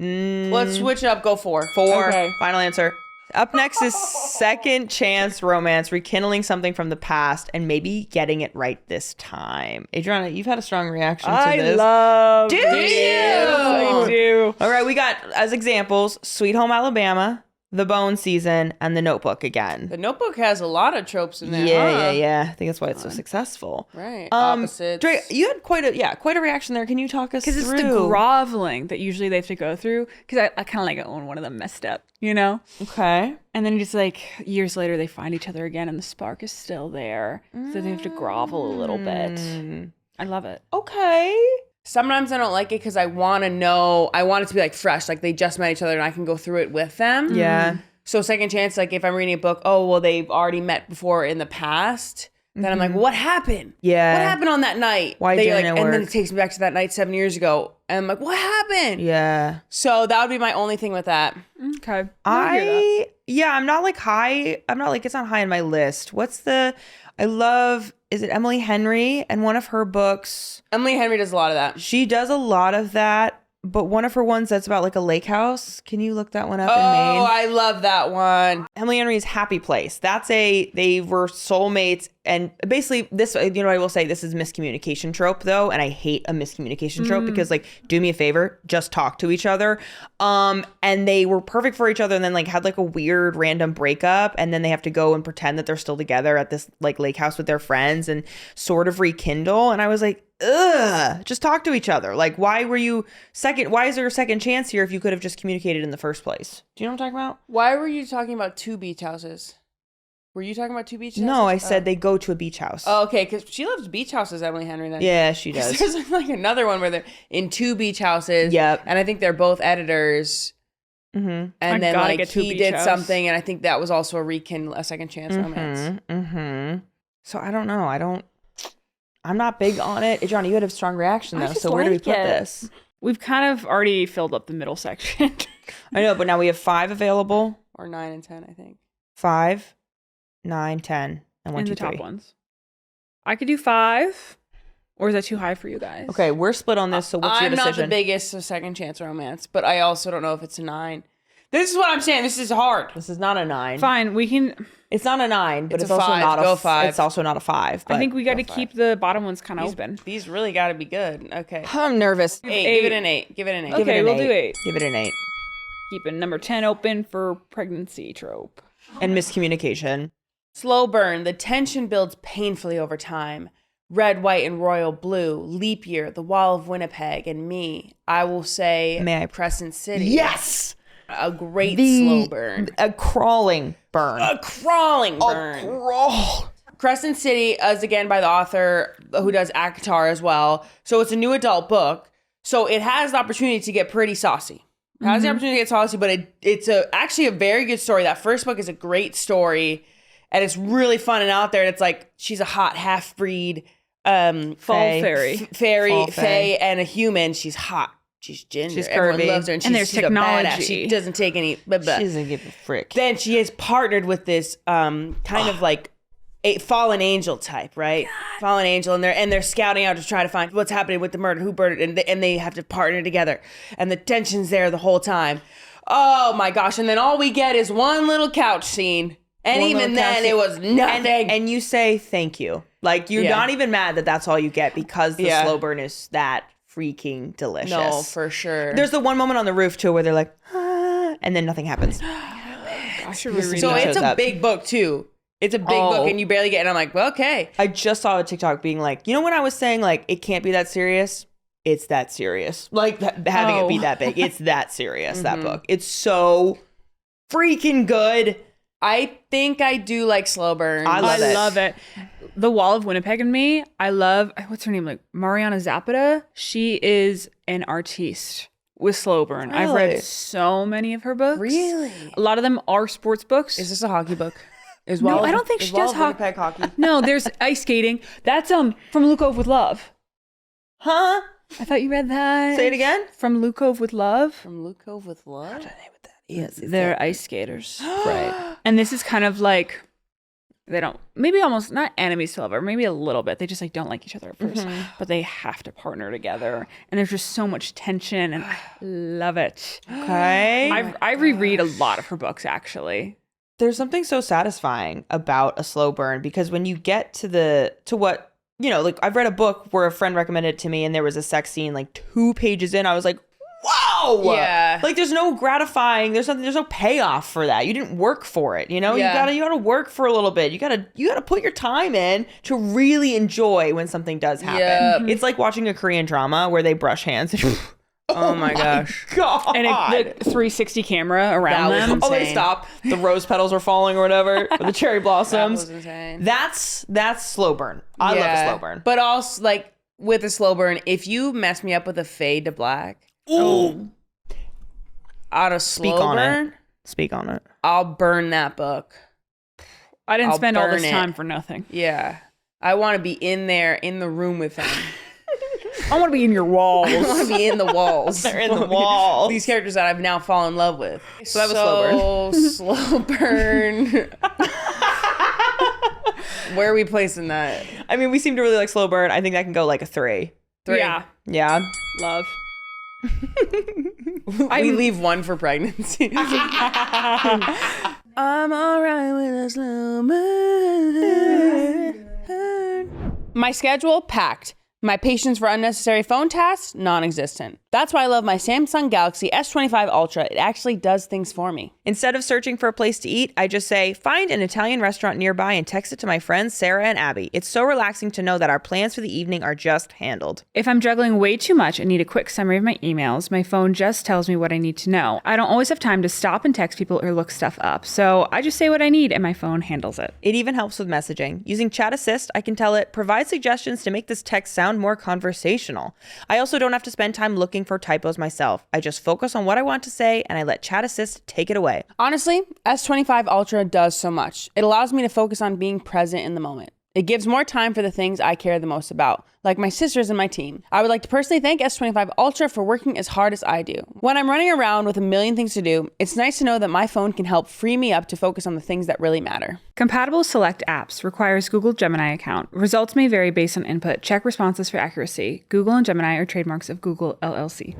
Let's switch it up. Go 4. 4. Okay. Final answer. Up next is second chance romance, rekindling something from the past and maybe getting it right this time. Adriana, you've had a strong reaction to this. love Do I you? do. All right, we got as examples Sweet Home Alabama, The Bone Season, and The Notebook again. The Notebook has a lot of tropes in there. Yeah. I think that's why it's so successful. Right. Opposites. Dre, you had quite a reaction there. Can you talk us through? Because it's the groveling that usually they have to go through. Because I kind of like it when one of them messed up, Okay. And then just like years later, they find each other again and the spark is still there. So they have to grovel a little bit. I love it. Okay. Sometimes I don't like it because I want to know. I want it to be like fresh, like they just met each other and I can go through it with them. Yeah. So second chance, like if I'm reading a book, oh well, they've already met before in the past. Then I'm like, well, what happened? Yeah. What happened on that night? Why They, didn't it And then work? it takes me back to that night 7 years ago. And I'm like, what happened? Yeah. So that would be my only thing with that. Okay. I hear that. I'm not like high. I'm not like, it's not high on my list. I love, is it Emily Henry? And one of her books, Emily Henry does a lot of that. she does a lot of that, but one of her ones that's about like a lake house. Can you look that one up in Maine? Oh, I love that one. Emily Henry's Happy Place. They were soulmates. And basically this, I will say this is miscommunication trope though. And I hate a miscommunication trope because like, do me a favor, just talk to each other. And they were perfect for each other and then like had like a weird random breakup. And then they have to go and pretend that they're still together at this like lake house with their friends and sort of rekindle. And I was like, ugh, just talk to each other. Like, why is there a second chance here if you could have just communicated in the first place? Do you know what I'm talking about? Why were you talking about 2 beach houses? Were you talking about 2 beach houses? No, I said they go to a beach house. Oh, okay, because she loves beach houses, Emily Henry. Then Yeah, she does. There's like another one where they're in 2 beach houses. Yep. And I think they're both editors. Mm-hmm. And then gotta like get to a he beach did house. something, and I think that was also a second chance romance. Mm-hmm. So I don't know. I'm not big on it. Johnny, you had a strong reaction though. just So where do we like put it. this? We've kind of already filled up the middle section. I know, but now we have 5 available. Or 9 and 10, I think. 5, 9, 10, and 1, in 2, the top 3. ones. I could do 5. Or is that too high for you guys? Okay, we're split on this. So what's your I'm not the decision? biggest of second chance romance, but I also don't know if it's a 9. This is what I'm saying. This is hard. This is not a 9. Fine, we can. It's not a 9, but It's it's, a also 5. not Go a 5. It's also not a 5. But I think we got to keep the bottom ones kind of open. These really got to be good. Okay. I'm nervous. 8. Give it an 8. Give it an 8. Okay, we'll do 8. Give it an 8. Keeping number 10 open for pregnancy trope. And miscommunication. Slow burn. The tension builds painfully over time. Red, white, and royal blue. Leap year. The Wall of Winnipeg. And me. I will say May I- Crescent City. Yes! A great slow burn. A crawling burn. A crawling burn. Crawl. Crescent City is again by the author who does ACOTAR as well. So it's a new adult book. So it has the opportunity to get pretty saucy. It has the opportunity to get saucy, but it's actually a very good story. That first book is a great story, and it's really fun and out there. And it's like she's a hot half-breed Fall fairy. Fall fae, and a human. She's hot. She's ginger. She's Everyone curvy. loves her, and there's she's a badass. technology. She doesn't take any. Blah, blah. She doesn't give a frick. Then she is partnered with this kind of like a fallen angel type, right? Fallen angel, and they're scouting out to try to find what's happening with the murder, who murdered, and they have to partner together, and the tension's there the whole time. Oh my gosh! And then all we get is one little couch scene, and One even little couch then scene. it was nothing. And you say thank you. Like you're Yeah. not even mad that that's all you get because the Yeah. slow burn is that freaking delicious. no, for sure. There's the one moment on the roof too where they're like, ah, and then nothing happens. I should reread so that. it's a big book too. It's a big book, and you barely get. And I'm like, well, okay. I just saw a TikTok being like, when I was saying like it can't be that serious, it's that serious. Like having it be that big, it's that serious. That book, it's so freaking good. I think I do like slow burn. I love I it. love it. The Wall of Winnipeg and me, I love, what's her name? Like Mariana Zapata. She is an artiste with slow burn. I've Really? read so many of her books. Really? A lot of them are sports books. Is this a hockey book? Is No, Wall I of- don't think is she Wall does of Winnipeg hockey. No, there's ice skating. That's from Luke Cove with Love. Huh? I thought you read that. Say it again. From Luke Cove with Love. From Luke Cove with Love? Yes, They're ice skaters. right. And this is kind of like, they don't, maybe almost not enemies to lover, maybe a little bit. They just like don't like each other at 1st, but they have to partner together. And there's just so much tension, and I love it. Okay. I reread a lot of her books actually. There's something so satisfying about a slow burn because when you get to what, like I've read a book where a friend recommended it to me and there was a sex scene like 2 pages in. I was like, whoa. Yeah. Like there's no gratifying, there's no payoff for that. You didn't work for it, Yeah. You gotta work for a little bit. You gotta put your time in to really enjoy when something does happen. Yep. It's like watching a Korean drama where they brush hands. Oh my gosh. God. And the 360 camera around That was them. Oh, they insane. stop. The rose petals are falling or whatever, or the cherry That blossoms. was insane. That's slow burn. I love a slow burn. But also, like, with a slow burn, if you mess me up with a fade to black, Ooh. on a Speak slow on burn, it. Speak on it. I'll burn that book. I didn't I'll spend all this burn it. time for nothing. Yeah. I want to be in there, in the room with them. I want to be in your walls. I want to be in the walls. They're in the walls. These characters that I've now fallen in love with. So that was slow burn. Where are we placing that? I mean, we seem to really like slow burn. I think that can go like a 3. 3. Yeah. Love. We leave 1 for pregnancy. I'm alright with a slow burn. My schedule, packed. My patience for unnecessary phone tasks, non-existent. That's why I love my Samsung Galaxy S25 Ultra. It actually does things for me. Instead of searching for a place to eat, I just say, find an Italian restaurant nearby and text it to my friends Sarah and Abby. It's so relaxing to know that our plans for the evening are just handled. If I'm juggling way too much and need a quick summary of my emails, my phone just tells me what I need to know. I don't always have time to stop and text people or look stuff up, so I just say what I need and my phone handles it. It even helps with messaging. Using Chat Assist, I can tell it, provide suggestions to make this text sound more conversational. I also don't have to spend time looking for typos myself. I just focus on what I want to say and I let Chat Assist take it away. Honestly, S25 Ultra does so much. It allows me to focus on being present in the moment. It gives more time for the things I care the most about, like my sisters and my team. I would like to personally thank S25 Ultra for working as hard as I do. When I'm running around with a million things to do, it's nice to know that my phone can help free me up to focus on the things that really matter. Compatible select apps requires Google Gemini account. Results may vary based on input. Check responses for accuracy. Google and Gemini are trademarks of Google LLC.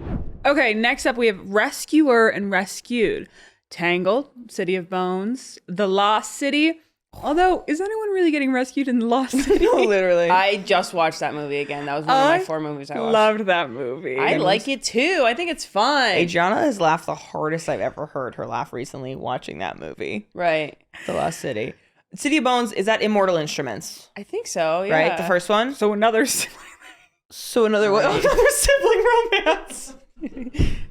Okay, next up we have Rescuer and Rescued. Tangled, City of Bones, The Lost City. Although, is anyone really getting rescued in The Lost City? No, literally. I just watched that movie again. That was one of my 4 movies I watched. Loved that movie. I like it too. I think it's fun. Adriana has laughed the hardest I've ever heard her laugh recently watching that movie. Right. The Lost City. City of Bones, is that Immortal Instruments? I think so, yeah. Right? The first one? So another So another one. Another sibling romance.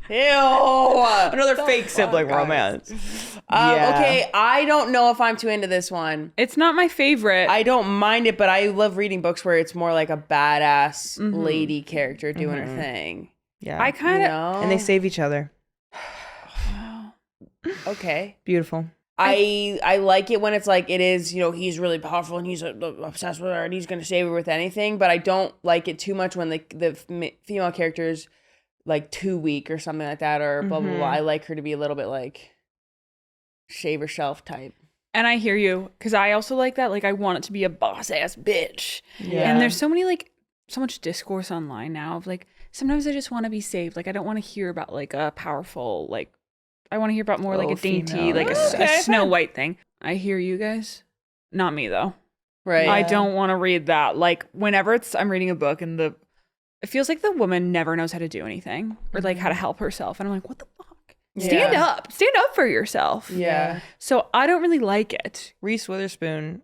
Ew. Another fake sibling romance. Yeah. Okay, I don't know if I'm too into this one. It's not my favorite. I don't mind it, but I love reading books where it's more like a badass lady character doing her thing. Yeah. I kind of... And they save each other. Okay. Beautiful. I like it when it's like it is, you know, he's really powerful and he's obsessed with her and he's going to save her with anything, but I don't like it too much when the female character's like too weak or something like that or blah, blah, blah. I like her to be a little bit like shave herself type. And I hear you, because I also like that. Like, I want it to be a boss-ass bitch. Yeah. And there's so much discourse online now of, like, sometimes I just want to be saved. Like, I don't want to hear about, like, a powerful, like, I want to hear about more, like, a dainty, female. like, a Snow White thing. I hear you guys. Not me, though. Right. I don't want to read that. Like, whenever I'm reading a book and it feels like the woman never knows how to do anything or, like, how to help herself. And I'm like, what the fuck? Stand up for yourself. Yeah. So I don't really like it. Reese Witherspoon,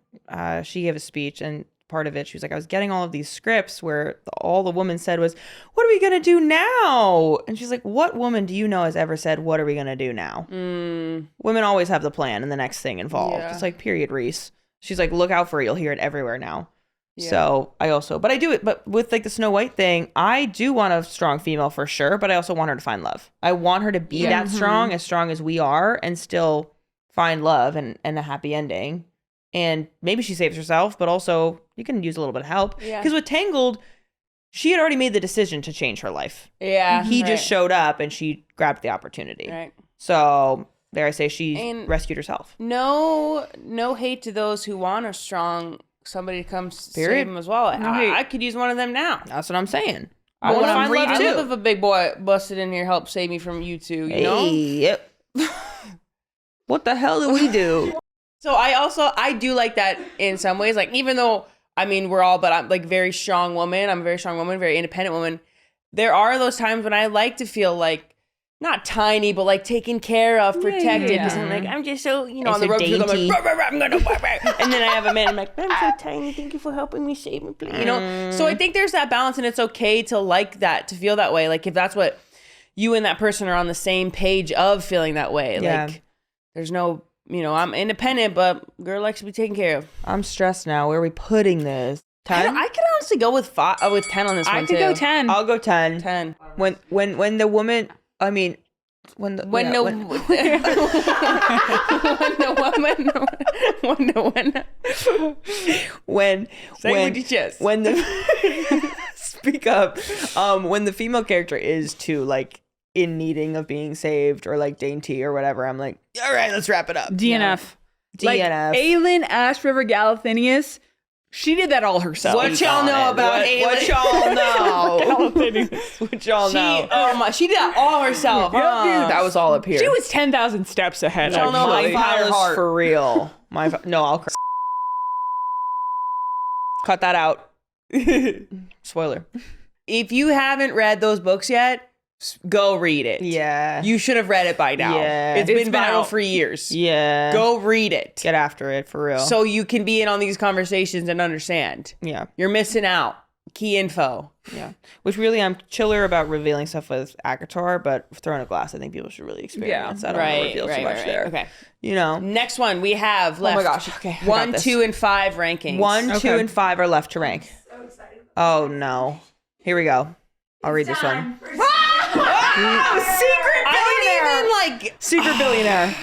she gave a speech, and part of it, she was like, I was getting all of these scripts where all the woman said was, what are we going to do now? And she's like, what woman do you know has ever said, what are we going to do now? Women always have the plan and the next thing involved. Yeah. It's like, period, Reese. She's like, look out for it. You'll hear it everywhere now. Yeah. So but I do it. But with like the Snow White thing, I do want a strong female for sure, but I also want her to find love. I want her to be that strong as we are, and still find love and a happy ending. And maybe she saves herself, but also you can use a little bit of help. Yeah. Because with Tangled, she had already made the decision to change her life. Yeah. He just showed up and she grabbed the opportunity. Right. So dare I say she rescued herself. No hate to those who want a strong somebody to come save them as well. I could use one of them now. That's what I'm saying. I want to find find love love too. I love if a big boy busted in here, help save me from you two. You know. Yep. What the hell do we do? So I do like that in some ways. Like, even though, I mean, but I'm like very strong woman. I'm a very strong woman, very independent woman. There are those times when I like to feel like, not tiny, but like taken care of, protected. Because I'm like, I'm just so, you know, on the road, I'm like, I'm gonna, and then I have a man, I'm like, I'm so tiny. Thank you for helping me save me, please. You know? So I think there's that balance, and it's okay to like that, to feel that way. Like, if that's what you and that person are on the same page of feeling that way. Yeah. Like, there's no, you know, I'm independent, but girl likes to be taken care of. I'm stressed now. Where are we putting this? 10? I could honestly go with 10 on this one, I could go 10. I'll go 10. 10. When the woman, I mean, when the when yeah, the when- when Say when with your chest. when the speak up when the female character is too like in needing of being saved or like dainty or whatever, I'm like, all right, let's wrap it up. DNF. Like, DNF. Aelin, Ash River, Galathinius, she did that all herself. What y'all know about Aelin? What y'all know? What y'all know? Oh my, she did that all herself. Yep, huh? dude. That was all up here. She was 10,000 steps ahead. Y'all know my my file is heart. for real. No, I'll cut that out. Spoiler. If you haven't read those books yet, go read it. Yeah. You should have read it by now. Yeah. It's It's been been viral out. for years. Yeah. Go read it. Get after it for real. So you can be in on these conversations and understand. yeah. You're missing out. Key info. Yeah. Which really, I'm chiller about revealing stuff with Akatar, but Throne of Glass, I think people should really experience. I don't want to reveal too much there. Okay. You know, Next one we have left. my gosh, okay, I got 1, this. 2, and 5 rankings. 1, 2, Okay. and 5 are left to rank. So excited. Oh no. Here we go. I'll read this one. Secret I don't even like. Secret Billionaire.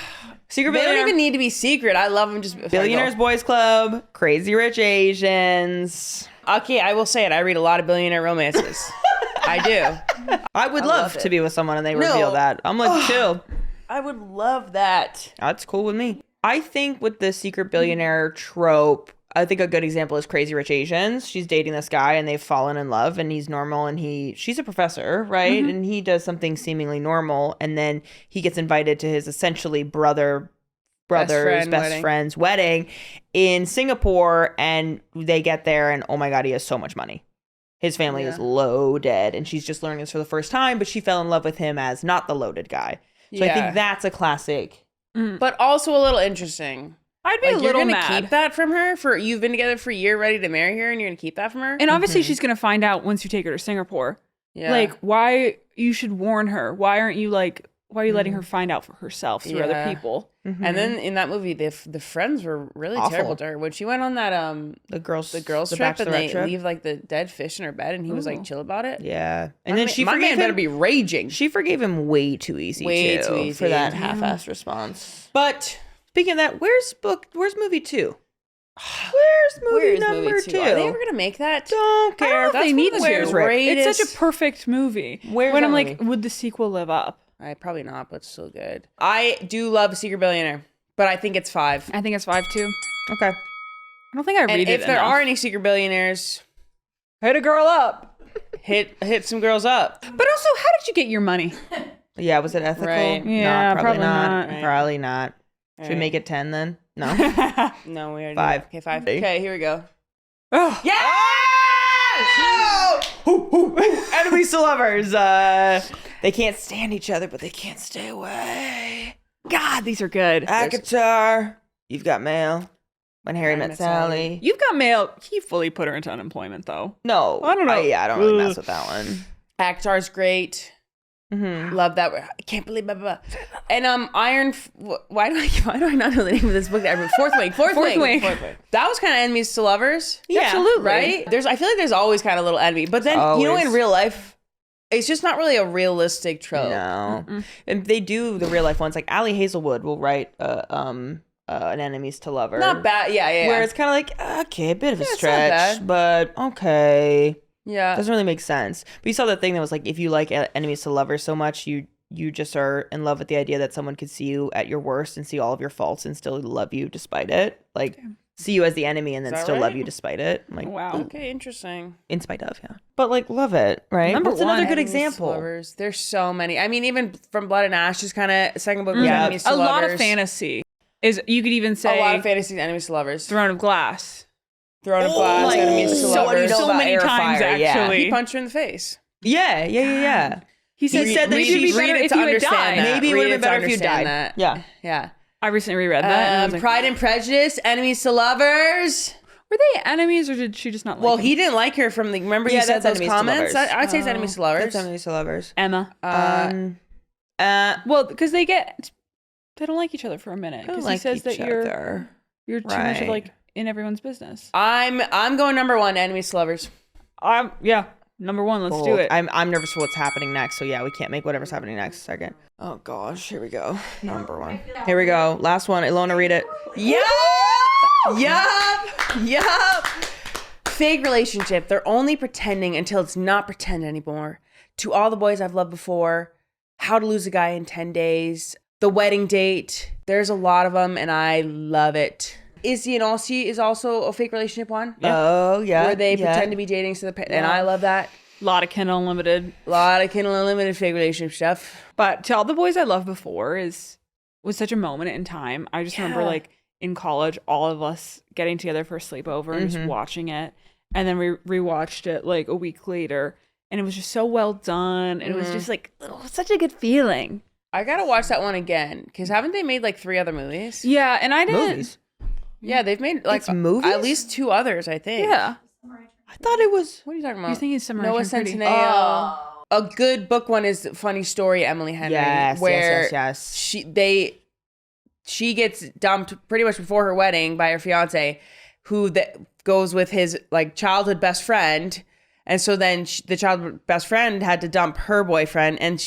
Secret They don't Billionaire. even need to be secret. I love them. Just Billionaires Boys Club. Crazy Rich Asians. Okay, I will say it. I read a lot of billionaire romances. I do. I would love love it. to be with someone and they No. reveal that. I'm like, chill. I would love that. That's cool with me. I think with the secret billionaire trope, I think a good example is Crazy Rich Asians. She's dating this guy and they've fallen in love and he's normal and she's a professor, right? And he does something seemingly normal and then he gets invited to his essentially brother's friend best wedding. friend's wedding in Singapore, and they get there and oh my god, he has so much money. His family is loaded and she's just learning this for the first time, but she fell in love with him as not the loaded guy. So I Yeah. think that's a classic. But also a little interesting. I'd be Like, a you're little gonna mad. keep that from her for you've been together for a year, ready to marry her, and you're gonna keep that from her. And obviously she's going to find out once you take her to Singapore. Yeah. Like, why you should warn her. Why are you letting her find out for herself through other Yeah. people? And then in that movie, the friends were really Awful. terrible to her when she went on that The girls trip and bachelorette they trip. leave like the dead fish in her bed and he was like chill about it. Yeah, and then she my forgave man better him. be raging. She forgave him way too easy. Way too, too easy. for that half-assed response. But Speaking of that, where's movie 2? Where's movie number movie 2? two? Are they ever gonna make that? Don't care. I don't know if they need to. Where's Rick? It's such a perfect movie. Where's when that I'm like, movie? would the sequel live up? Probably not, but still good. I do love Secret Billionaire, but I think it's 5. I think it's 5 too. Okay. I don't think I read And it if there enough. are any Secret Billionaires, hit a girl up. hit some girls up. But also, how did you get your money? Yeah, was it ethical? Right. Yeah, No, probably not. Right. Probably not. Should we Right. make it 10 then? No. No, we already 5. did. Okay, 5. Okay, here we go. Oh, Yeah! Enemies to lovers. They can't stand each other, but they can't stay away. God, these are good. Akatar. You've got mail. When Harry met Sally. You've got mail. He fully put her into unemployment, though. No. I don't know. I don't really mess with that one. Actar's great. Mm-hmm. Love that. I can't believe blah, blah, blah. And why do I not know the name of this book? Fourth Wing. That was kind of enemies to lovers. Yeah, absolutely. Right? I feel like there's always kind of a little envy. But then, you know, in Always. real life, it's just not really a realistic trope. No. And they do the real life ones. Like Allie Hazelwood will write an enemies to lovers. Not bad. Yeah. Where it's kind of like, okay, a bit of a Yeah, it's not stretch, bad. but okay. Yeah. Doesn't really make sense. But you saw that thing that was like, if you like enemies to lovers so much, you just are in love with the idea that someone could see you at your worst and see all of your faults and still love you despite it. Like, see you as the enemy and then that still love right? you despite it. I'm like, Wow. Okay, interesting. in spite of, yeah. But like, love it, right? Number What's another one, good Enemies to example? lovers. There's so many. I mean, even from Blood and Ash is kind of second book was Yeah. enemies to A lovers. lot of fantasy is. You could even say A lot of fantasy enemies to lovers. Throne of Glass. Throne of Glass, like, enemies to so what do you lovers. know So about many air times, fire? Yeah. actually. He punched her in the face. Yeah. He said, said that maybe she it'd be read better it if to you had understand died. that. Maybe it Read would have it been to better if you understand died. that. Yeah. Yeah. I recently reread that. and I was like, Pride and Prejudice, enemies to lovers. were they enemies or did she just not like Well, him? he didn't like her from the. Remember, Yeah, you said that's those enemies to comments. lovers. I'd say it's enemies to lovers. That's enemies to lovers. Emma. Well, because they don't like each other for a minute. Because he says that you're too much of Right. like in everyone's business. I'm going number 1, enemies to lovers. Yeah. Number one, let's Bold. do it. I'm nervous for what's happening next. So yeah, we can't make whatever's happening next. Second. Oh gosh, here we go. Number one. Here we go. Last one. Ilona, read it. Yup. Fake relationship. They're only pretending until it's not pretend anymore. To all the boys I've loved before. How to lose a guy in 10 days. The wedding date. There's a lot of them, and I love it. Izzy and Alcy is also a fake relationship one. Oh yeah. Where they pretend to be dating, and I love that. A lot of Kindle Unlimited. A lot of Kindle Unlimited fake relationship stuff. But To All the Boys I Loved Before was such a moment in time. I just remember like in college, all of us getting together for a sleepover and just watching it. And then we rewatched it like a week later. And it was just so well done. And it was just like such a good feeling. I gotta watch that one again. Because haven't they made like 3 other movies? Yeah, and I didn't. Movies. Yeah, they've made like It's movies? at least 2 others, I think. Yeah. I thought it was. What are you talking about? You're thinking Summer Noah Centineo. A good book one is Funny Story, Emily Henry. Yes. She gets dumped pretty much before her wedding by her fiance, who goes with his like childhood best friend, and so then the childhood best friend had to dump her boyfriend, and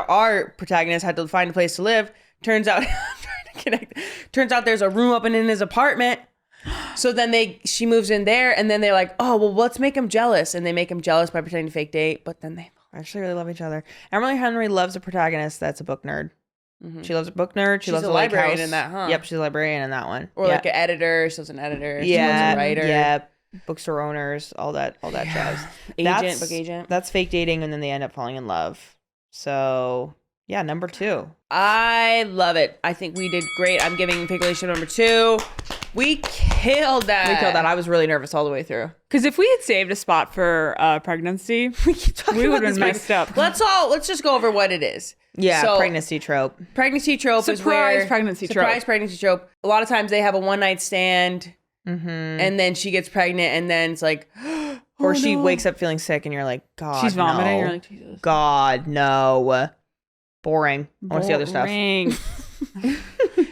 our protagonist had to find a place to live. Turns out, Turns out there's a room open in his apartment. So then she moves in there, and then they're like, oh, well, let's make him jealous. And they make him jealous by pretending to fake date, but then they actually really love each other. Emily Henry loves a protagonist that's a book nerd. She loves a book nerd. She's loves a librarian house. in that, huh? Yep, she's a librarian in that one. Or like an editor. She loves an editor. She Yeah, loves a writer. yeah. Bookstore owners, all that jazz. Book agent. That's fake dating, and then they end up falling in love. So yeah, number 2. I love it. I think we did great. I'm giving fake relationship number 2. We killed that. I was really nervous all the way through. Because if we had saved a spot for pregnancy, we would have been messed up. Let's just go over what it is. Yeah, So, pregnancy trope. Pregnancy trope is where pregnancy surprise trope. pregnancy trope. A lot of times they have a one night stand, and then she gets pregnant, and then it's like, Or she wakes up feeling sick, and you're like, God, She's vomiting. no. You're like, Jesus. God, no. Boring. I want to see other stuff. Boring.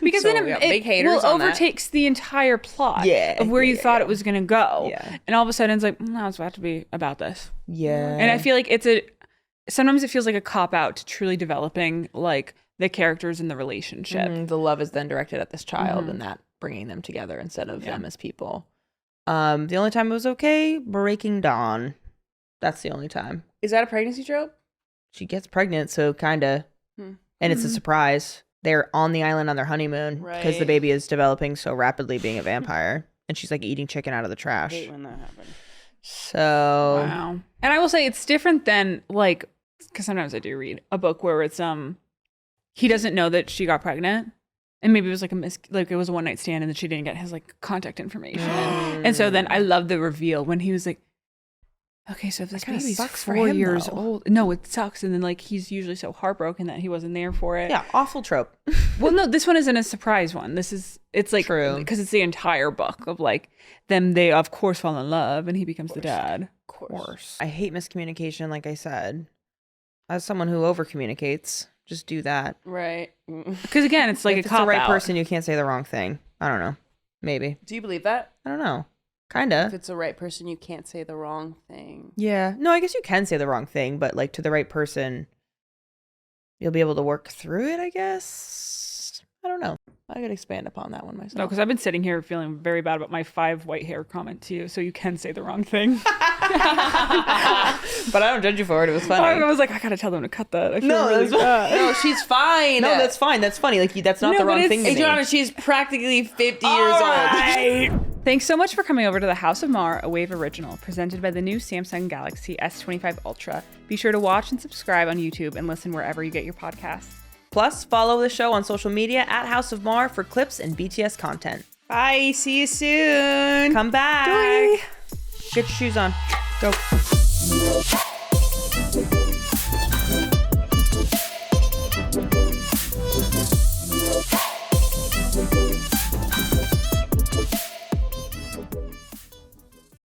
Because So, then yeah, it big haters will on that. overtakes the entire plot Yeah, of where you thought yeah. it was going to go. Yeah. And all of a sudden it's like, no, it's about to be about this. Yeah. And I feel like sometimes it feels like a cop-out to truly developing like the characters in the relationship. The love is then directed at this child and that bringing them together instead of them as people. The only time it was okay, Breaking Dawn. That's the only time. is that a pregnancy trope? She gets pregnant, so kind of. And it's a surprise. They're on the island on their honeymoon because the Right. baby is developing so rapidly being a vampire. And she's like eating chicken out of the I trash. hate when that happens. So Wow. And I will say it's different than like, because sometimes I do read a book where it's he doesn't know that she got pregnant, and maybe it was like it was a one night stand, and then she didn't get his like contact information, and so then I love the reveal when he was like, okay, so if this kinda baby's sucks for 4 him, years though. old, no, it sucks, and then like he's usually so heartbroken that he wasn't there for it. yeah, awful trope. Well, no, this one isn't a surprise one. It's like True. because it's the entire book of like them. They of course fall in love, and he becomes the dad. Of course. I hate miscommunication, like I said. As someone who over communicates, just do that. Right. Because again, it's like If a it's cop the right out. person, you can't say the wrong thing. I don't know. Maybe. Do you believe that? I don't know. If Kinda. it's the right person, you can't say the wrong thing. Yeah. No, I guess you can say the wrong thing, but like to the right person, you'll be able to work through it, I guess. I don't know. I could expand upon that one myself. No, because I've been sitting here feeling very bad about my 5 white hair comment to you, so you can say the wrong thing. But I don't judge you for it. It was funny. I was like, I gotta tell them to cut that. I feel No, really that's bad. No, she's fine. No, that's fine. That's funny. Like that's not No, the but wrong it's- thing to me. Adriana, she's practically 50 years old. Thanks so much for coming over to the House of Maher, a Wave original, presented by the new Samsung Galaxy S25 Ultra. Be sure to watch and subscribe on YouTube and listen wherever you get your podcasts. Plus, follow the show on social media at House of Maher for clips and BTS content. Bye. See you soon. Come back. Get your shoes on. Go.